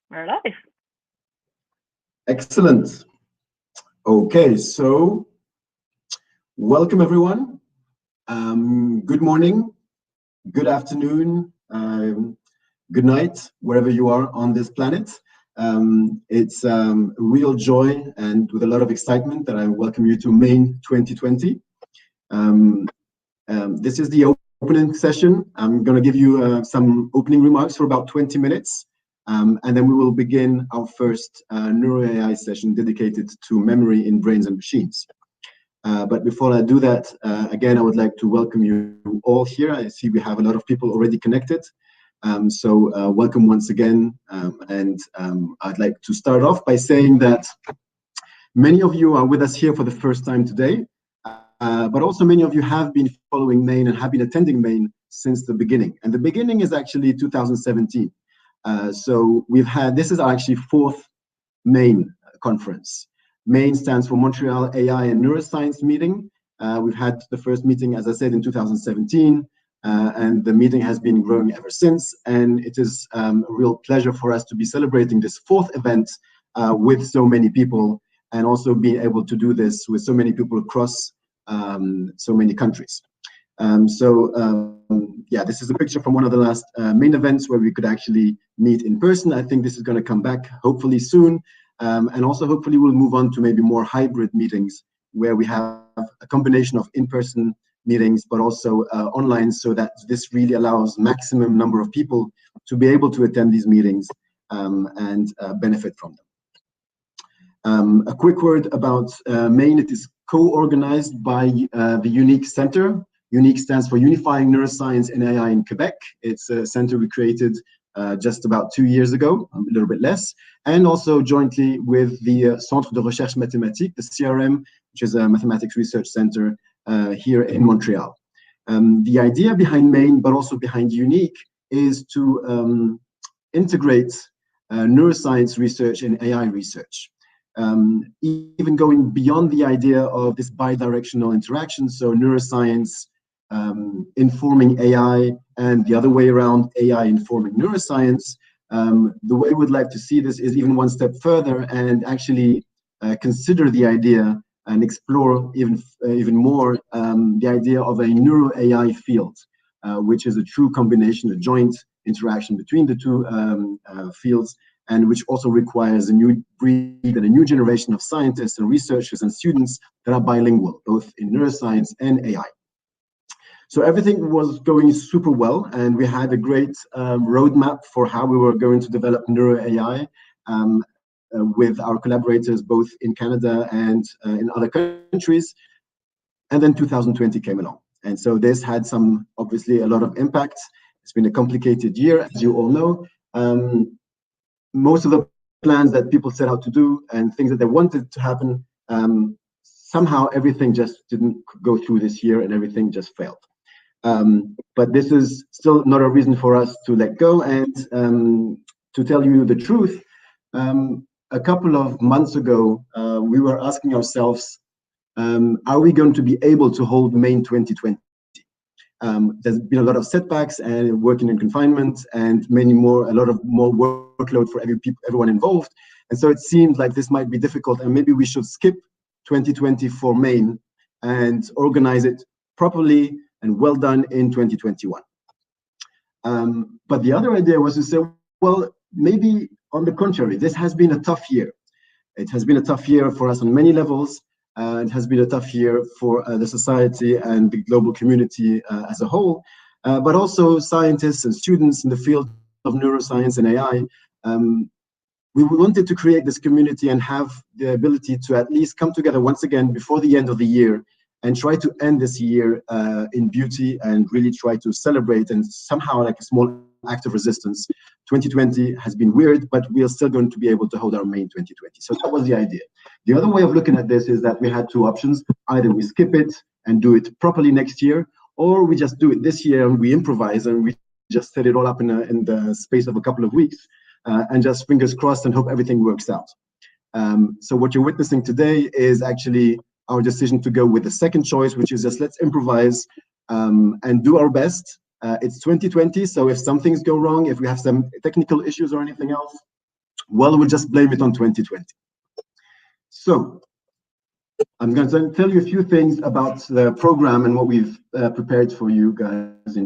We're live. Excellent. Okay, so welcome everyone. Good morning, good afternoon, good night, wherever you are on this planet. It's a real joy and with a lot of excitement that I welcome you to MAIN 2020. This is the opening session. I'm going to give you some opening remarks for about 20 minutes. And then we will begin our first Neuro-AI session dedicated to memory in brains and machines. But before I do that, again, I would like to welcome you all here. I see we have a lot of people already connected. So welcome once again. I'd like to start off by saying that many of you are with us here for the first time today, but also many of you have been following MAIN and have been attending MAIN since the beginning. And the beginning is actually 2017. So this is our actually fourth MAIN conference. MAIN stands for Montreal AI and Neuroscience meeting. We've had the first meeting, as I said, in 2017, and the meeting has been growing ever since. And it is a real pleasure for us to be celebrating this fourth event with so many people, and also being able to do this with so many people across so many countries. Yeah, this is a picture from one of the last MAIN events where we could actually meet in person. I think this is going to come back hopefully soon. And also hopefully we'll move on to maybe more hybrid meetings where we have a combination of in-person meetings, but also online, so that this really allows maximum number of people to be able to attend these meetings and benefit from them. A quick word about MAIN. It is co-organized by the UNIQ Center. UNIQ stands for Unifying Neuroscience and AI in Quebec. It's a center we created just about 2 years ago, a little bit less, and also jointly with the Centre de Recherche Mathématique, the CRM, which is a mathematics research center here in Montreal. The idea behind MAIN, but also behind UNIQ, is to integrate neuroscience research and AI research. Even going beyond the idea of this bidirectional interaction, so neuroscience informing AI and the other way around, AI informing neuroscience. The way we'd like to see this is even one step further and actually consider the idea and explore even more the idea of a neuro-AI field, which is a true combination, a joint interaction between the two fields, and which also requires a new breed and a new generation of scientists and researchers and students that are bilingual, both in neuroscience and AI. So everything was going super well, and we had a great roadmap for how we were going to develop Neuro-AI with our collaborators both in Canada and in other countries. And then 2020 came along. And so this had obviously a lot of impact. It's been a complicated year, as you all know. Most of the plans that people set out to do and things that they wanted to happen, somehow everything just didn't go through this year and everything just failed. But this is still not a reason for us to let go. And to tell you the truth, a couple of months ago, we were asking ourselves, are we going to be able to hold MAIN 2020? There's been a lot of setbacks and working in confinement and a lot of more workload for everyone involved. And so it seemed like this might be difficult, and maybe we should skip 2020 for MAIN and organize it properly and well done in 2021. But the other idea was to say, well, maybe on the contrary, this has been a tough year. It has been a tough year for us on many levels. It has been a tough year for the society and the global community as a whole, but also scientists and students in the field of neuroscience and AI. We wanted to create this community and have the ability to at least come together once again before the end of the year and try to end this year in beauty and really try to celebrate and somehow like a small act of resistance. 2020 has been weird, but we are still going to be able to hold our MAIN 2020. So that was the idea. The other way of looking at this is that we had two options. Either we skip it and do it properly next year, or we just do it this year and we improvise and we just set it all up in the space of a couple of weeks and just fingers crossed and hope everything works out. So what you're witnessing today is actually our decision to go with the second choice, which is just let's improvise and do our best. It's 2020, so if some things go wrong, if we have some technical issues or anything else, Well, we'll just blame it on 2020. So I'm going to tell you a few things about the program and what we've prepared for you guys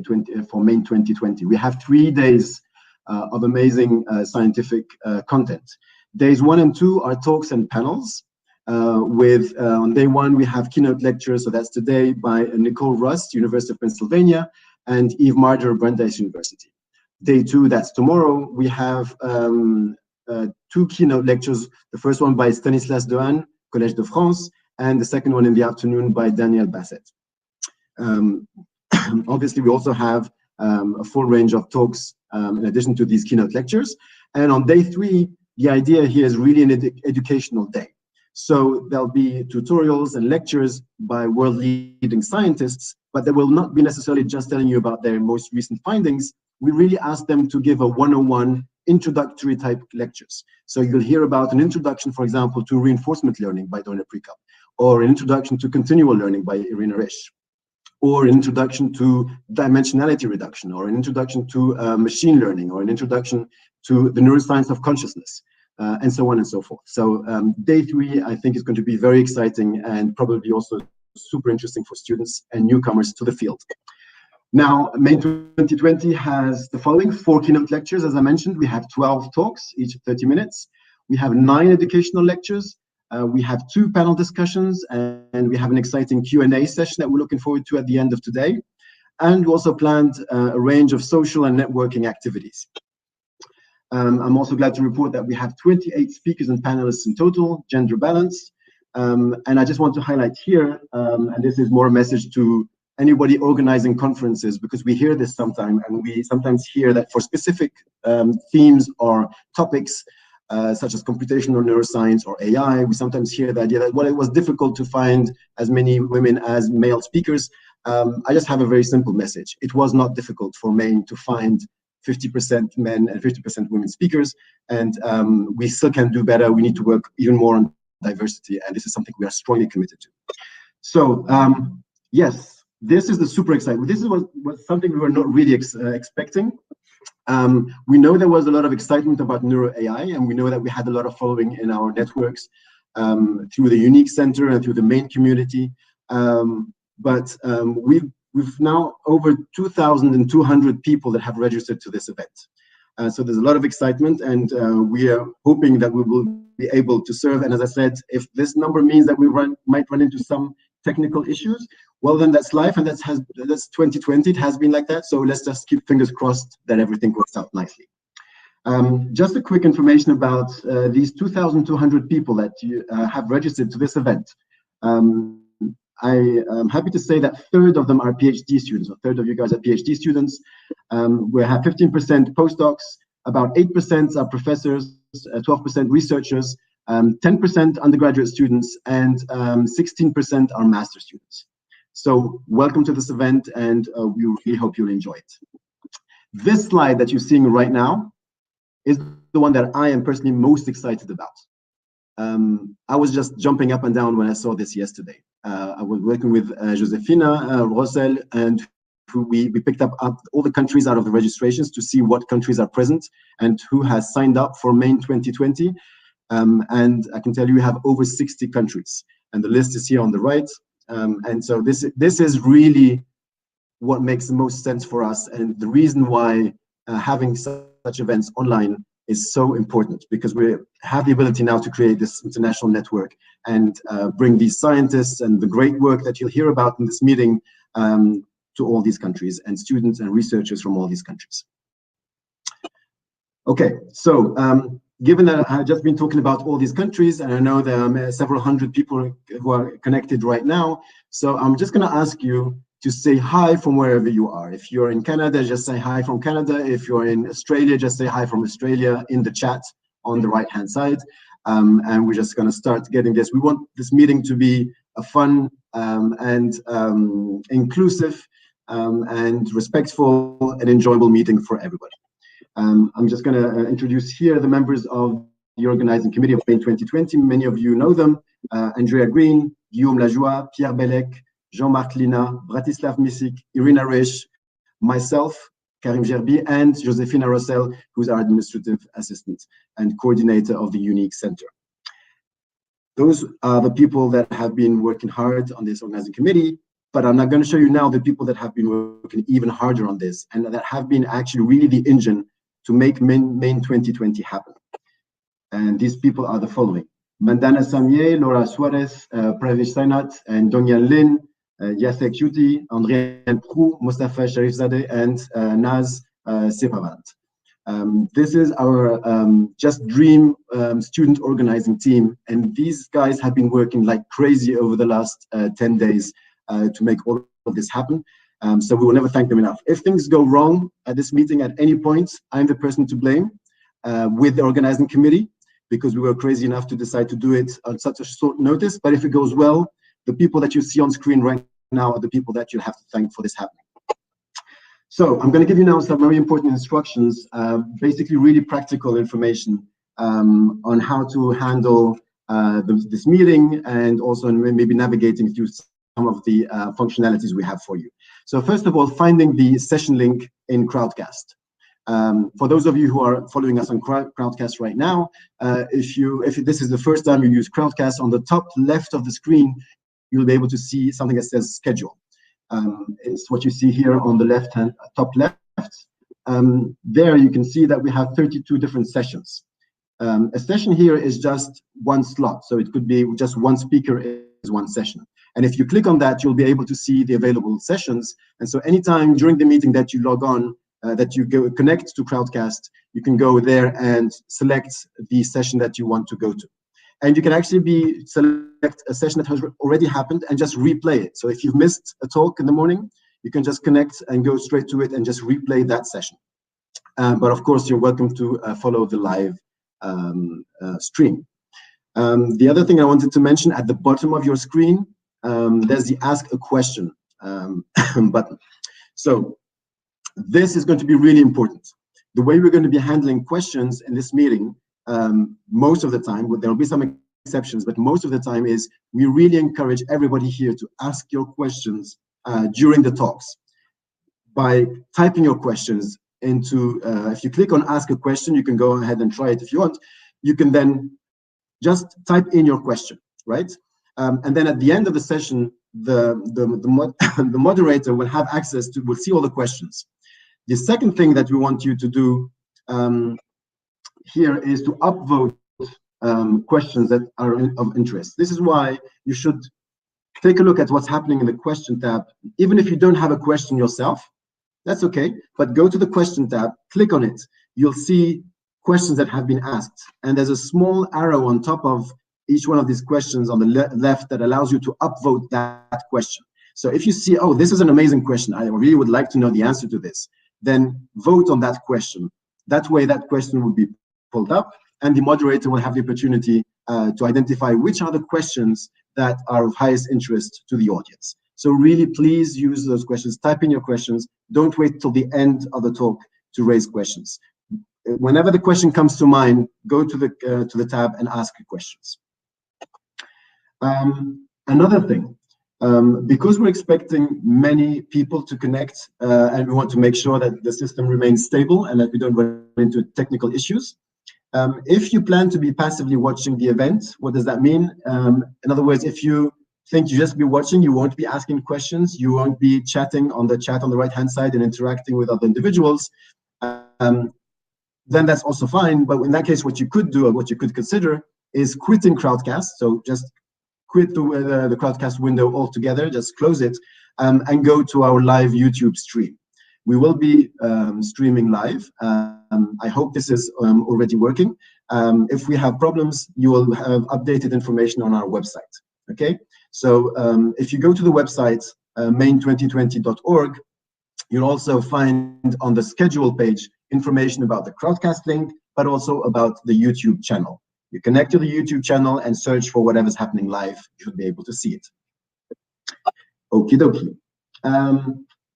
for MAIN 2020. We have 3 days of amazing scientific content. Days 1 and 2 are talks and panels. On day 1, we have keynote lectures. So that's today by Nicole Rust, University of Pennsylvania, and Yves Marder, Brandeis University. Day 2, that's tomorrow, we have 2 keynote lectures. The first one by Stanislas Dehaene, Collège de France, and the second one in the afternoon by Daniel Bassett. Obviously, we also have a full range of talks in addition to these keynote lectures. And on day 3, the idea here is really an educational day. So there'll be tutorials and lectures by world-leading scientists, but they will not be necessarily just telling you about their most recent findings. We really ask them to give a 101 introductory type lectures. So you'll hear about an introduction, for example, to reinforcement learning by Donna Prikop, or an introduction to continual learning by Irina Risch, or an introduction to dimensionality reduction, or an introduction to machine learning, or an introduction to the neuroscience of consciousness, and so on and so forth. So day 3, I think, is going to be very exciting and probably also super interesting for students and newcomers to the field. Now, MAIN 2020 has the following 4 keynote lectures. As I mentioned, we have 12 talks, each 30 minutes. We have 9 educational lectures. We have 2 panel discussions, and we have an exciting Q&A session that we're looking forward to at the end of today. And we also planned a range of social and networking activities. I'm also glad to report that we have 28 speakers and panelists in total, gender balanced. And I just want to highlight here, and this is more a message to anybody organizing conferences, because we hear this sometimes, and we sometimes hear that for specific themes or topics, such as computational neuroscience or AI, we sometimes hear the idea that, well, it was difficult to find as many women as male speakers. I just have a very simple message. It was not difficult for MAIN to find 50% men and 50% women speakers, and we still can do better. We need to work even more on diversity, and this is something we are strongly committed to. So, yes, this is the super exciting. This was something we were not really expecting. We know there was a lot of excitement about Neuro-AI, and we know that we had a lot of following in our networks through the Unique Center and through the MAIN community. But we've now over 2,200 people that have registered to this event. So there's a lot of excitement, and we are hoping that we will be able to serve. And as I said, if this number means that we might run into some technical issues, well, then that's life, and that's 2020. It has been like that. So let's just keep fingers crossed that everything works out nicely. Just a quick information about these 2,200 people that you have registered to this event. I am happy to say that a third of them are PhD students. A third of you guys are PhD students. We have 15% postdocs, about 8% are professors, 12% researchers, 10% undergraduate students, and 16% are master students. So welcome to this event, and we really hope you'll enjoy it. This slide that you're seeing right now is the one that I am personally most excited about. I was just jumping up and down when I saw this yesterday. I was working with Josefina Rosel, and we picked up all the countries out of the registrations to see what countries are present and who has signed up for MAIN 2020. And I can tell you we have over 60 countries, and the list is here on the right. And so this is really what makes the most sense for us, and the reason why having such events online is so important, because we have the ability now to create this international network and bring these scientists and the great work that you'll hear about in this meeting to all these countries, and students and researchers from all these countries. Okay, so given that I've just been talking about all these countries, and I know there are several hundred people who are connected right now, so I'm just going to ask you to say hi from wherever you are. If you're in Canada, just say hi from Canada. If you're in Australia, just say hi from Australia in the chat on the right-hand side. And we're just going to start getting this. We want this meeting to be a fun and inclusive and respectful and enjoyable meeting for everybody. I'm just going to introduce here the members of the organizing committee of MAIN 2020. Many of you know them. Andrea Green, Guillaume Lajoie, Pierre Bellec, Jean-Marc Lina, Bratislav Misik, Irina Risch, myself, Karim Jerbi, and Josephine Rossel, who's our administrative assistant and coordinator of the Unique Center. Those are the people that have been working hard on this organizing committee, but I'm not going to show you now the people that have been working even harder on this and that have been actually really the engine to make MAIN 2020 happen. And these people are the following: Mandana Samier, Laura Suarez, Pravish Sainat, and Dongyan Lin, Yasek Yuti, André Prou, Mustafa Sharifzadeh, and Naz Sepavant. This is our Just Dream student organizing team, and these guys have been working like crazy over the last 10 days to make all of this happen. So we will never thank them enough. If things go wrong at this meeting at any point, I'm the person to blame with the organizing committee, because we were crazy enough to decide to do it on such a short notice. But if it goes well, the people that you see on screen right now are the people that you'll have to thank for this happening. So I'm going to give you now some very important instructions, basically really practical information on how to handle this meeting, and also maybe navigating through some of the functionalities we have for you. So first of all, finding the session link in Crowdcast. For those of you who are following us on Crowdcast right now, if this is the first time you use Crowdcast, on the top left of the screen, you'll be able to see something that says schedule. It's what you see here on the left-hand top left. There you can see that we have 32 different sessions. A session here is just one slot, so it could be just one speaker is one session. And if you click on that, you'll be able to see the available sessions. And so anytime during the meeting that you log on, that you connect to Crowdcast, you can go there and select the session that you want to go to. And you can actually select a session that has already happened and just replay it. So if you've missed a talk in the morning, you can just connect and go straight to it and just replay that session. But of course, you're welcome to follow the live stream. The other thing I wanted to mention, at the bottom of your screen, there's the Ask a Question button. So this is going to be really important. The way we're going to be handling questions in this meeting, most of the time, there will be some exceptions, but most of the time is we really encourage everybody here to ask your questions during the talks by typing your questions into, if you click on Ask a Question, you can go ahead and try it if you want. You can then just type in your question, right? And then at the end of the session, the moderator will have access to, will see all the questions. The second thing that we want you to do here is to upvote questions that are of interest. This is why you should take a look at what's happening in the question tab. Even if you don't have a question yourself, that's okay, but go to the question tab, click on it. You'll see questions that have been asked, and there's a small arrow on top of each one of these questions on the left that allows you to upvote that question. So if you see, oh, this is an amazing question, I really would like to know the answer to this, then vote on that question. That way, that question will be pulled up, and the moderator will have the opportunity to identify which are the questions that are of highest interest to the audience. So really, please use those questions. Type in your questions. Don't wait till the end of the talk to raise questions. Whenever the question comes to mind, go to the tab and ask your questions. Another thing, because we're expecting many people to connect and we want to make sure that the system remains stable and that we don't run into technical issues, if you plan to be passively watching the event, what does that mean? In other words, if you think you just be watching, you won't be asking questions, you won't be chatting on the chat on the right-hand side and interacting with other individuals, then that's also fine. But in that case, what you could do, or what you could consider, is quitting Crowdcast. So just quit the Crowdcast window altogether, just close it, and go to our live YouTube stream. We will be streaming live. I hope this is already working. If we have problems, you will have updated information on our website. Okay, so if you go to the website, main2020.org, you'll also find on the schedule page information about the Crowdcast link, but also about the YouTube channel. You connect to the YouTube channel and search for whatever's happening live. You should be able to see it. Okie dokie.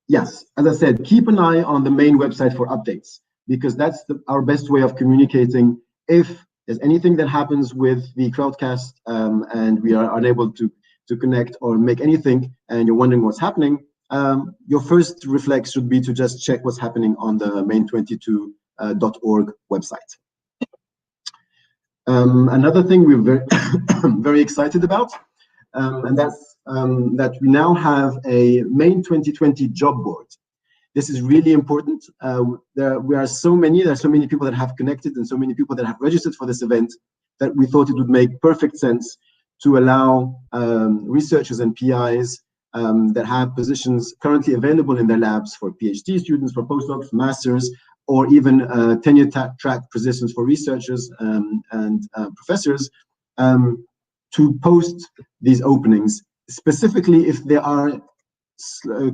Yes, as I said, keep an eye on the main website for updates, because that's our best way of communicating. If there's anything that happens with the Crowdcast and we are unable to connect or make anything, and you're wondering what's happening, your first reflex should be to just check what's happening on the main22.org website. Another thing we're very, very excited about, and that's that we now have a Main 2020 job board. This is really important. There are so many people that have connected and so many people that have registered for this event that we thought it would make perfect sense to allow researchers and PIs that have positions currently available in their labs for PhD students, for postdocs, masters, or even tenure track positions for researchers and professors to post these openings, specifically if they are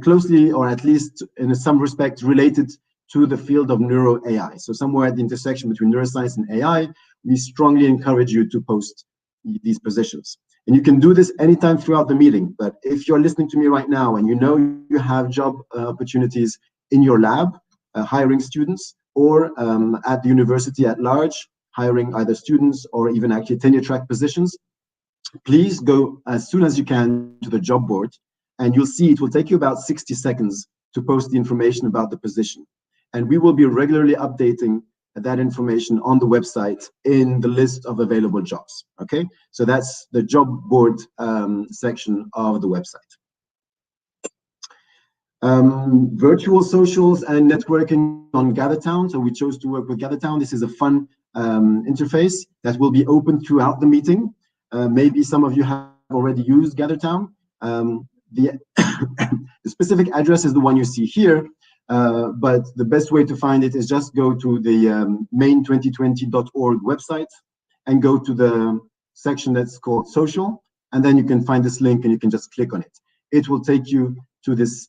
closely or at least in some respect related to the field of neuro-AI. So somewhere at the intersection between neuroscience and AI, we strongly encourage you to post these positions. And you can do this anytime throughout the meeting. But if you're listening to me right now and you know you have job opportunities in your lab, hiring students, or at the university at large, hiring either students or even actually tenure track positions, please go as soon as you can to the job board, and you'll see it will take you about 60 seconds to post the information about the position. And we will be regularly updating that information on the website in the list of available jobs, okay? So that's the job board section of the website. Virtual socials and networking on gather.town. So we chose to work with gather.town. This is a fun interface that will be open throughout the meeting. Maybe some of you have already used gather.town. The specific address is the one you see here, but the best way to find it is just go to the main2020.org website and go to the section that's called social, and then you can find this link and you can just click on it. It will take you to this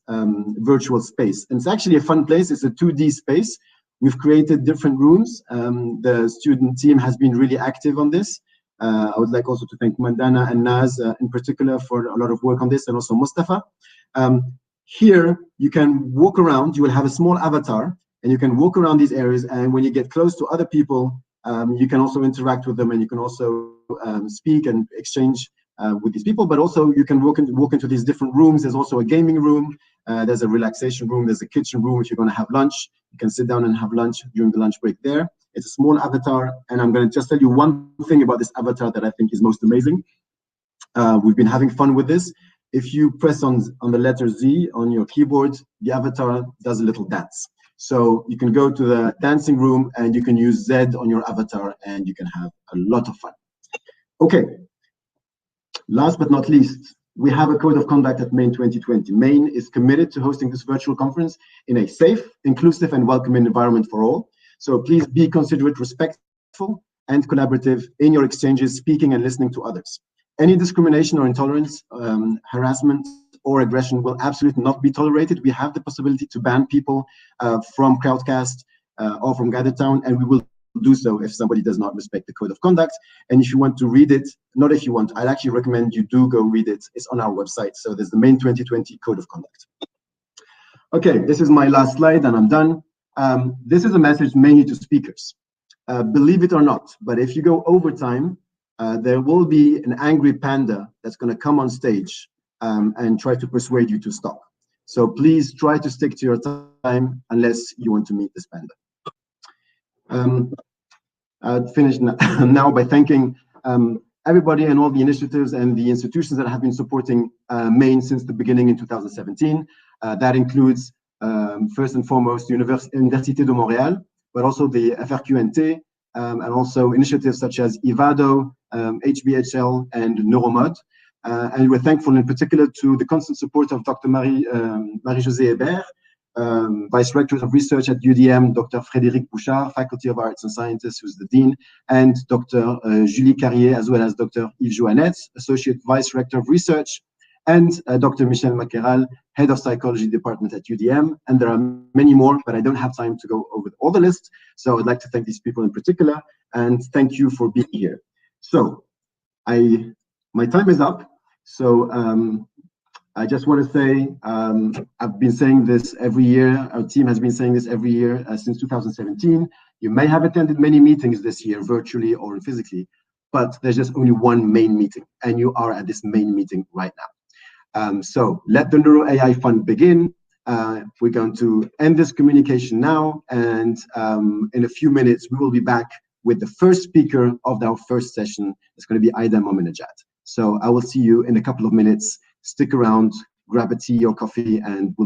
virtual space. And it's actually a fun place. It's a 2D space. We've created different rooms. The student team has been really active on this. I would like also to thank Mandana and Naz in particular for a lot of work on this, and also Mustafa. Here, you can walk around. You will have a small avatar, and you can walk around these areas. And when you get close to other people, you can also interact with them, and you can also speak and exchange with these people. But also, you can walk into these different rooms. There's also a gaming room. There's a relaxation room. There's a kitchen room if you're going to have lunch. You can sit down and have lunch during the lunch break there. It's a small avatar, and I'm going to just tell you one thing about this avatar that I think is most amazing. We've been having fun with this. If you press on the letter Z on your keyboard, the avatar does a little dance. So you can go to the dancing room and you can use Z on your avatar and you can have a lot of fun. Okay, last but not least, we have a code of conduct at Main 2020. Main is committed to hosting this virtual conference in a safe, inclusive, and welcoming environment for all. So please be considerate, respectful, and collaborative in your exchanges, speaking and listening to others. Any discrimination or intolerance, harassment, or aggression will absolutely not be tolerated. We have the possibility to ban people from crowdcast or from gather.town, and we will do so if somebody does not respect the code of conduct. And if you want to read it, not if you want, I'd actually recommend you do go read it. It's on our website. So there's the Main 2020 code of conduct. Okay, this is my last slide and I'm done. This is a message mainly to speakers. Believe it or not, but if you go overtime, there will be an angry panda that's going to come on stage and try to persuade you to stop. So please try to stick to your time unless you want to meet this panda. I'll finish now by thanking everybody and all the initiatives and the institutions that have been supporting Main since the beginning in 2017. That includes, first and foremost, Université de Montréal, but also the FRQNT, and also initiatives such as IVADO, HBHL, and Neuromod. And we're thankful in particular to the constant support of Dr. Marie-Josée Hébert, Vice Rector of Research at UDM, Dr. Frédéric Bouchard, Faculty of Arts and Sciences, who's the Dean, and Dr. Julie Carrier, as well as Dr. Yves Joannette, Associate Vice Rector of Research, and Dr. Michel Maqueral, Head of Psychology Department at UDM. And there are many more, but I don't have time to go over all the list. So I'd like to thank these people in particular, and thank you for being here. So my time is up. So I just want to say, I've been saying this every year. Our team has been saying this every year since 2017. You may have attended many meetings this year, virtually or physically, but there's just only one main meeting, and you are at this main meeting right now. So let the Neuro AI Fund begin. We're going to end this communication now, and in a few minutes, we will be back with the first speaker of our first session. It's going to be Aida Mominajad. So I will see you in a couple of minutes. Stick around, grab a tea or coffee, and we'll